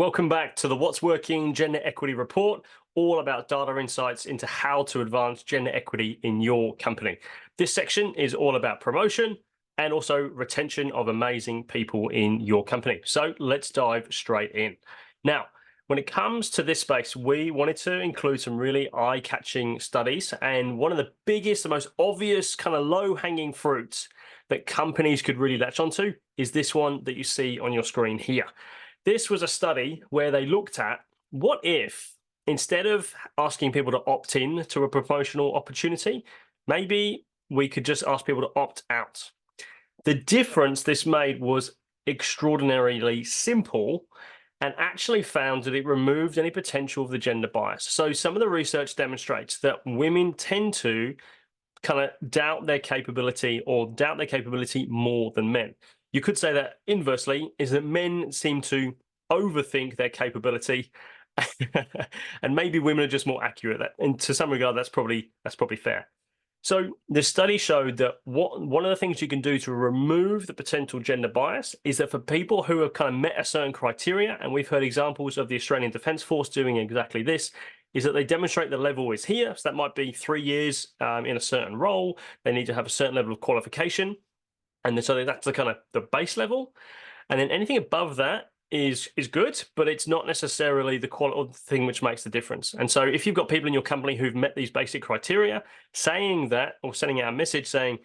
Welcome back to the What's Working Gender Equity Report, all about data insights into how to advance gender equity in your company. This section is all about promotion and also retention of amazing people in your company. So let's dive straight in. Now, when it comes to this space, we wanted to include some really eye-catching studies. And one of the biggest, the most obvious kind of low-hanging fruits that companies could really latch onto is this one that you see on your screen here. This was a study where they looked at what if, instead of asking people to opt in to a promotional opportunity, maybe we could just ask people to opt out. The difference this made was extraordinarily simple and actually found that it removed any potential of the gender bias. So some of the research demonstrates that women tend to kind of doubt their capability more than men. You could say that inversely is that men seem to overthink their capability and maybe women are just more accurate at that. And to some regard, that's probably fair. So the study showed that one of the things you can do to remove the potential gender bias is that for people who have kind of met a certain criteria, and we've heard examples of the Australian Defence Force doing exactly this, is that they demonstrate the level is here. So that might be 3 years in a certain role. They need to have a certain level of qualification. And then, so that's the kind of the base level. And then anything above that is good, but it's not necessarily the quality thing which makes the difference. And so if you've got people in your company who've met these basic criteria, saying that or sending out a message saying,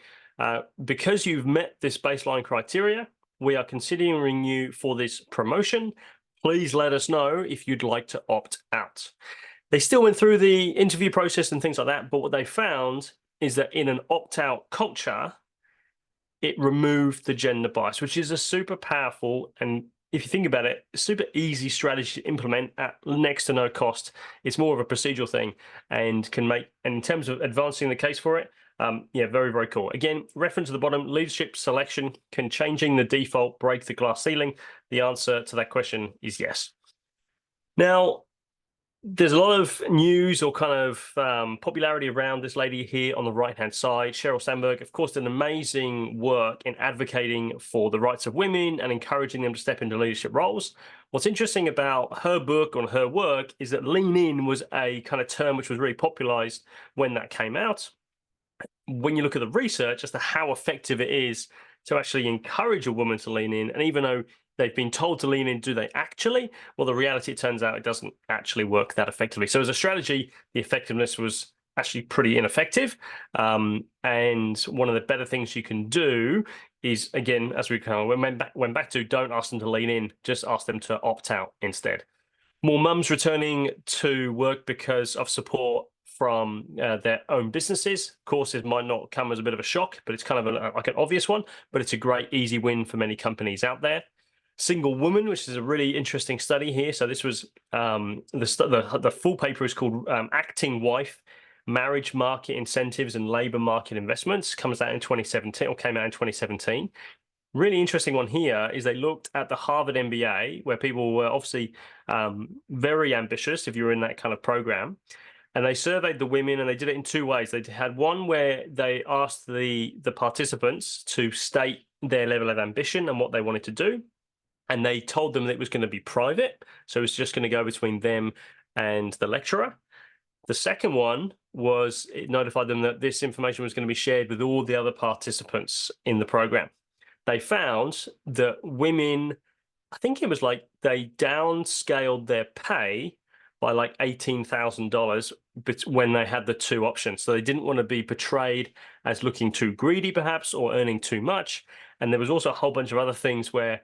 because you've met this baseline criteria, we are considering you for this promotion. Please let us know if you'd like to opt out. They still went through the interview process and things like that, but what they found is that in an opt-out culture, it removed the gender bias, which is a super powerful and, if you think about it, super easy strategy to implement at next to no cost. It's more of a procedural thing and can make, and in terms of advancing the case for it, yeah, very, very cool. Again, reference at the bottom, leadership selection, can changing the default break the glass ceiling? The answer to that question is yes. Now, there's a lot of news or kind of popularity around this lady here on the right-hand side. Sheryl Sandberg, of course, did an amazing work in advocating for the rights of women and encouraging them to step into leadership roles. What's interesting about her book or her work is that lean in was a kind of term which was really popularized when that came out. When you look at the research as to how effective it is to actually encourage a woman to lean in, and even though they've been told to lean in, do they actually? Well, the reality, it turns out, it doesn't actually work that effectively. So as a strategy, the effectiveness was actually pretty ineffective. And one of the better things you can do is, again, as we kind of went back to, don't ask them to lean in, just ask them to opt out instead. More mums returning to work because of support from their own businesses. Of course, it might not come as a bit of a shock, but it's kind of like an obvious one, but it's a great, easy win for many companies out there. Single woman, which is a really interesting study here. So this was the full paper is called Acting Wife, Marriage Market Incentives and Labor Market Investments. Comes out in 2017 or came out in 2017. Really interesting one here is they looked at the Harvard MBA, where people were obviously very ambitious if you were in that kind of program. And they surveyed the women, and they did it in two ways. They had one where they asked the participants to state their level of ambition and what they wanted to do. And they told them that it was going to be private. So it was just going to go between them and the lecturer. The second one was it notified them that this information was going to be shared with all the other participants in the program. They found that women, I think it was like they downscaled their pay by like $18,000 when they had the two options. So they didn't want to be portrayed as looking too greedy, perhaps, or earning too much. And there was also a whole bunch of other things where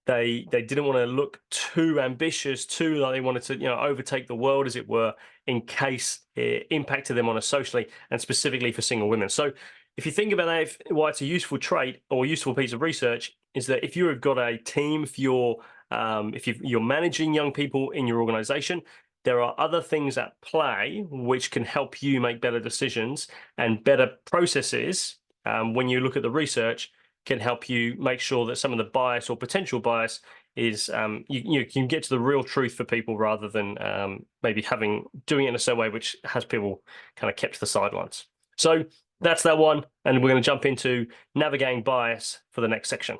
they didn't want to look too ambitious, too like they wanted to, overtake the world, as it were, in case it impacted them on a socially, and specifically for single women. So if you think about that, why it's a useful trait or useful piece of research is that if you've got a team, if you're managing young people in your organization, there are other things at play which can help you make better decisions, and better processes, when you look at the research, can help you make sure that some of the bias or potential bias is you can get to the real truth for people, rather than maybe doing it in a certain way which has people kind of kept to the sidelines. So that's that one, and we're going to jump into navigating bias for the next section.